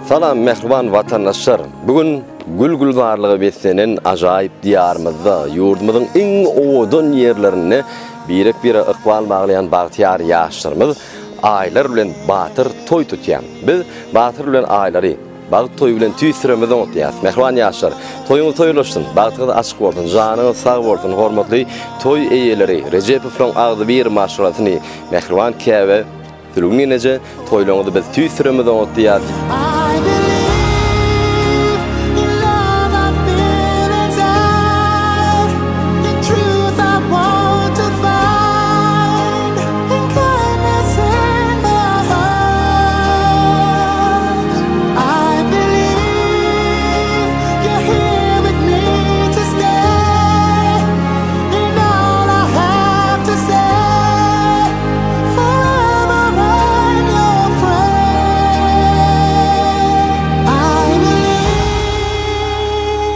Salam mehriban vatandaşlar. Bugün gül varlığı beslenen ajayip diyarımızda yurdumuzun en oğudun yerlerine birek bir ıkbal bağlayan bahtiyar yaşlarımız aylar bilen batır toy tutuyan. Biz batır bilen ayları Bağıt toy bilen tüy süremeden otuyaz. Mehriban yaşlar, toyunuz toyulaşsın, bağıtınız açık olsun, canınız sağ olsun, hormatlı toy eyeleri, Recep İfron ağzı bir maşruatını mehriban keve, sürgün nece, toylarınızı biz tüy süremeden otuyaz.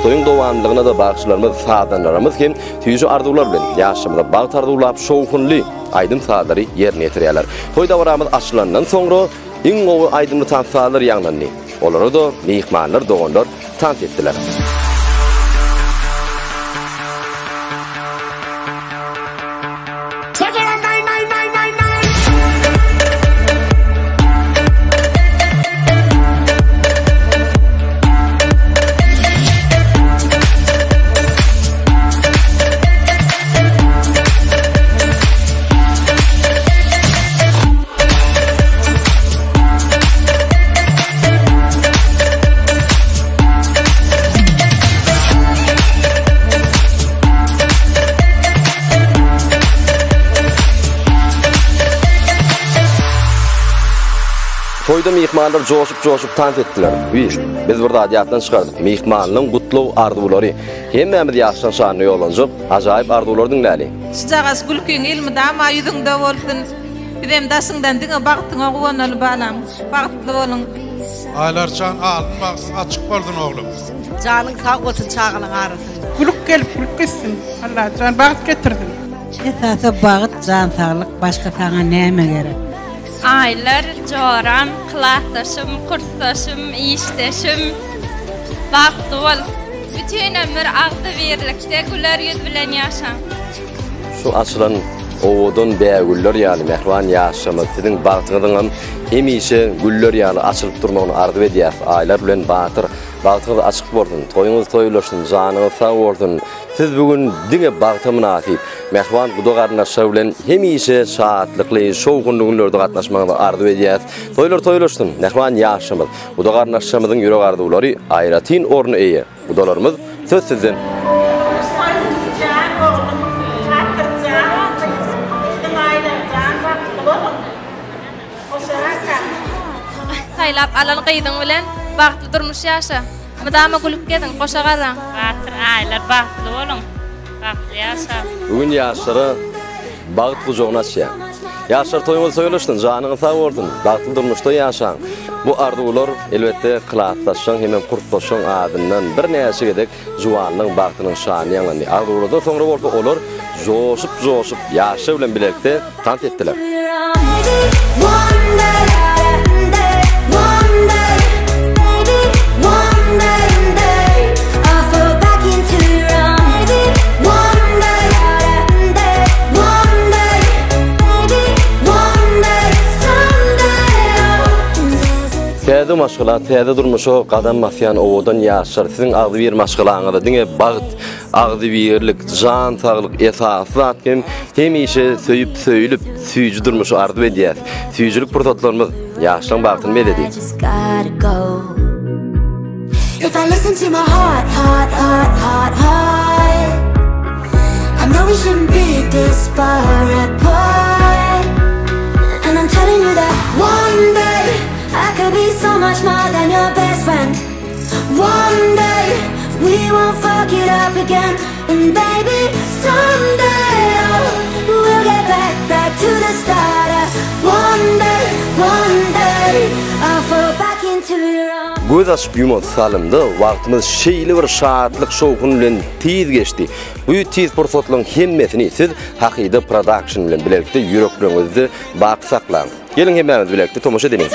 Toyun doğanlığına da bağışlarımız sağdanlarımız kim tüyücü ardular bilen yaşamda bağıt ardulap şovkunlu aydın sağları yerine getiriyorlar. Toyda varamız açılandan sonra en oğu aydınlı tansalar yanlarını. Onları da mihmanlar doğanlar tant ettiler. Toyda mihmanlar coşup tant ettiler. Biz burada adiyattan çıkardık. Mihmanlığın kutlu arduları. Hemmemiz yaştan şanlı yollanacak. Acayip ardular dinleli. Sıcağız gülkün ilmi ama yüzünde olsun. Bizim dasından dine baktığına kuvanlı bağlam. Baktı olun. Aylarcan alın baksın açık oldun oğlum. Canın sağ olsun çağılın ağrısın. Gülük gelip gülük gitsin. Allah can bağıt getirdin. Esası bağıt can sağlık başka sana neyime gerek? Aylar coran, kılahtaşım, kurtaşım, işteşim, baktı ol. Bütün ömür ağdı birlikte güler yüz bilen yaşam. Şu açılan oğudun beğüller yani mehriban yaşamı sizin bağıtınızın emişe güller yani açılıp durmağını ardı ediyaz. Aylar bilen bağıtınız açık olsun, toyunuz toyulaşsın, canınız sağ olsun. Siz bugün dine bağıta münasip mehriban bu dogarnaşlar bilen hemişe şahatlıklı, şovkunluğunlarda katlaşmağını ardı ediyaz. Toylar toyulaşsın, mehriban yaşamız. Bu dogarnaşlarımızın yürek arduları ayratin ornu eyi. Bu dolarımız söz sizden. Saylap alal qıydın bilen baxtlı durmuş yaşa. Madama gülüp gedin qoşa qaran. Batır aylar baxtlı olun. Baxtlı yaşa. Bugün yaşlara bağıt kucağına açıyor. Yaşlar toyunuz söyleştin, canınız sağ olsun, baxtlı durmuşta yaşan. Bu ardular elbette kılaatlaşan hemen kurtlaşan adından bir neyse gedek juvanlığın bağıtının şanı yanlandı. Ardularda sonra olur joşup yaşa bilen birlikte tant ettiler. Teyde maşgıla, teyde durmuşu kadam masyan oğudan yaşar. Sizin ağzı bir maşgılanıda dine bağıt, ağzı birlik, can sağlık esası atken hemişe söyüp söylüp süyücü durmuşu ardı ediyaz. Süyücülük fırsatlarımız yaşlan bağıtın mededi. If I listen to my heart, I know we shouldn't be this far apart. And I'm telling you that one day I could be so much more than your best friend. One day we won't fuck it up again. And baby, someday we'll get back to the start. One day I'll fall back into your arms. Göz açıp yumut salımda vaktimiz şeyli bir şahatlık şovkun bilen tiz geçti. Bu tiz fırsatların hemmesini siz Hakide Production bilen birlikte yüreklerinizi bağ saklan. Gelin hemmemiz birlikte tomoşa deneyin.